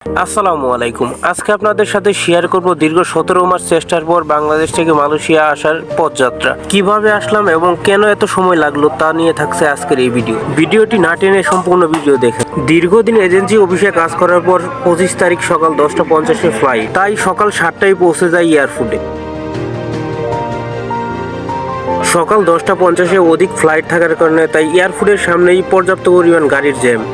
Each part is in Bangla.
আসসালামু আলাইকুম। আজকে আপনাদের সাথে শেয়ার করব দীর্ঘ 17 মাস চেষ্টার পর বাংলাদেশ থেকে মালয়েশিয়া আসার পথযাত্রা। কিভাবে আসলাম এবং কেন এত সময় লাগলো তা নিয়ে থাকছে আজকের এই ভিডিওটি না টেনে সম্পূর্ণ ভিডিও দেখেন। দীর্ঘদিন এজেন্সি অফিসে কাজ করার পর 25 তারিখ সকাল 10:50-এ ফ্লাইট, তাই সকাল 7টায় পৌঁছে যায় এয়ারপোর্টে। সকাল 10:50-এ অধিক ফ্লাইট থাকার কারণে তাই এয়ারপোর্টের সামনেই পর্যাপ্ত পরিমাণ গাড়ির জ্যাম।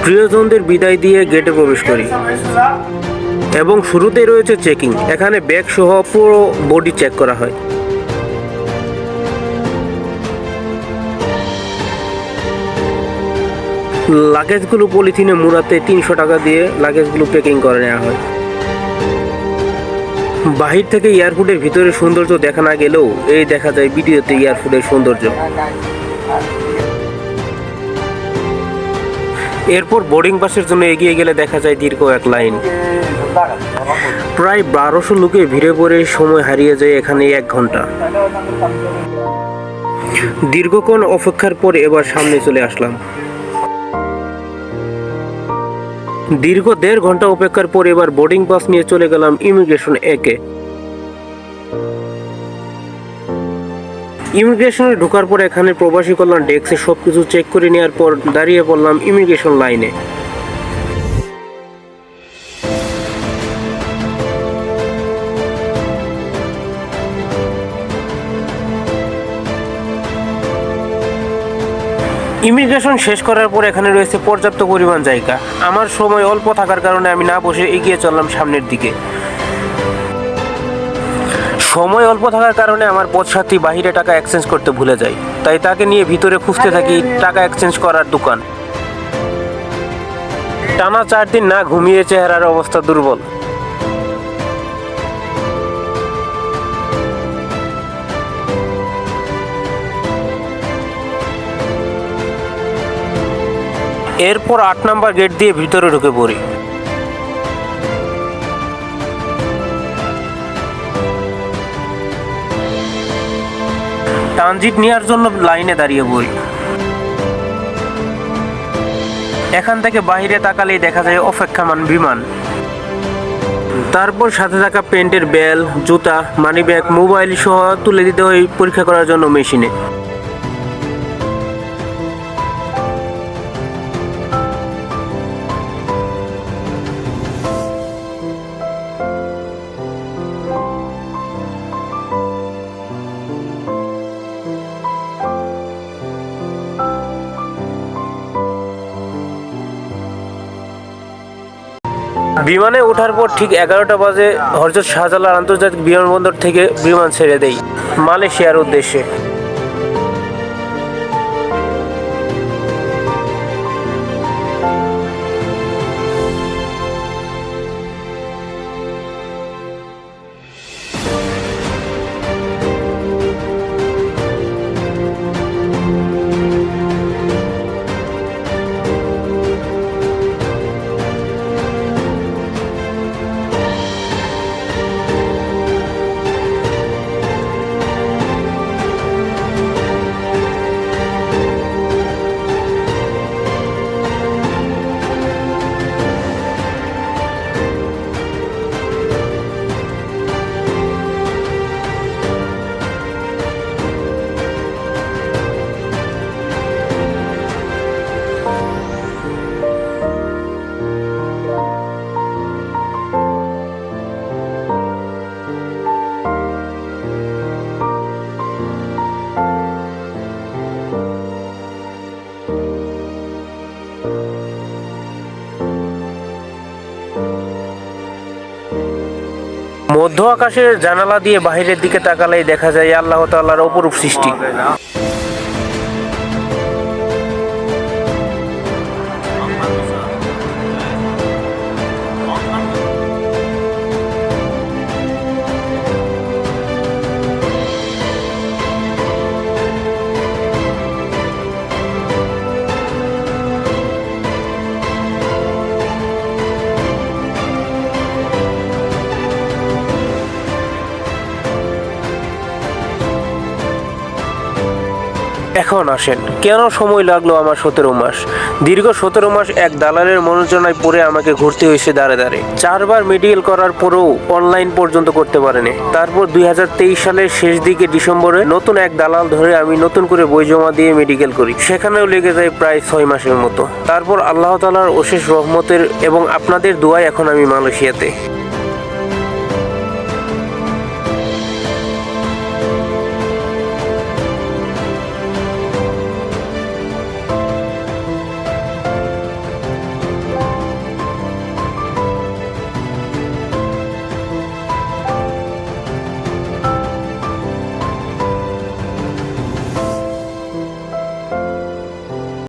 প্রিয়জনদের বিদায় দিয়ে গেটে প্রবেশ করি এবং শুরুতেই রয়েছে চেকিং। এখানে ব্যাগ সহ পুরো বডি চেক করা হয়। লাগেজগুলো পলিথিনে মুড়াতে 300 টাকা দিয়ে লাগেজগুলো প্যাকিং করে নেওয়া হয়। বাহির থেকে এয়ারপোর্টের ভিতরে সৌন্দর্য দেখা না গেলেও এই দেখা যায় ভিডিওতে এয়ারপোর্টের সৌন্দর্য। এরপর বোর্ডিং পাসের জন্য এগিয়ে গেলে দেখা যায় দীর্ঘ এক লাইন। প্রায় 1200 লোকে ভিড়ে পড়ে সময় হারিয়ে যায় এখানে 1 ঘন্টা। দীর্ঘক্ষণ অপেক্ষার পর এবার সামনে চলে আসলাম। দীর্ঘ 1.5 ঘন্টা অপেক্ষার পর এবার বোর্ডিং পাস নিয়ে চলে গেলাম ইমিগ্রেশন একে। ইমিগ্রেশনে ঢোকার পর এখানে প্রবাসী কল্যাণ ডেস্কে সবকিছু চেক করে নেওয়ার পর দাঁড়িয়ে পড়লাম ইমিগ্রেশন লাইনে। ইমিগ্রেশন শেষ করার পর এখানে রয়েছে পর্যাপ্ত পরিমাণ জায়গা। আমার সময় অল্প থাকার কারণে আমি না বসে এগিয়ে চললাম সামনের দিকে। সময় অল্প থাকার কারণে আমার পথসারথী বাহিরে টাকা এক্সচেঞ্জ করতে ভুলে যায়, তাই তাকে নিয়ে ভিতরে খুঁজতে থাকি টাকা এক্সচেঞ্জ করার দোকান। টানা 4 দিন না ঘুমিয়ে চেহারার অবস্থা দুর্বল। এরপর 8 নম্বর গেট দিয়ে ভিতরে ঢুকে পড়ি। ট্রানজিট নেওয়ার জন্য লাইনে দাঁড়িয়ে পড়ি। এখান থেকে বাইরে তাকালেই দেখা যায় অপেক্ষামান বিমান। তারপর সাথে থাকা প্যান্টের বেল, জুতা, মানিব্যাগ, মোবাইল সহ তুলে দিতে হয় পরীক্ষা করার জন্য মেশিনে। বিমানে ওঠার পর ঠিক 11টা বাজে হযরত শাহজালাল আন্তর্জাতিক বিমানবন্দর থেকে বিমান ছেড়ে দেই মালয়েশিয়ার উদ্দেশ্যে। মধ্য আকাশের জানালা দিয়ে বাহিরের দিকে তাকালেই দেখা যায় আল্লাহ তাআলার অপরূপ সৃষ্টি। এখন আসেন, কেন সময় লাগলো আমার 17 মাস? দীর্ঘ 17 মাস এক দালালের মনোযোজনায় পড়ে আমাকে ঘুরতে হয়েছে দাঁড়ে দাঁড়ে। 4 বার মেডিকেল করার পরেও অনলাইন পর্যন্ত করতে পারেনি। তারপর 2023 সালের শেষ দিকে ডিসেম্বরে নতুন এক দালাল ধরে আমি নতুন করে বই জমা দিয়ে মেডিকেল করি। সেখানেও লেগে যায় প্রায় 6 মাসের মতো। তারপর আল্লাহ তাআলার অশেষ রহমতের এবং আপনাদের দোয়ায় এখন আমি মালয়েশিয়াতে।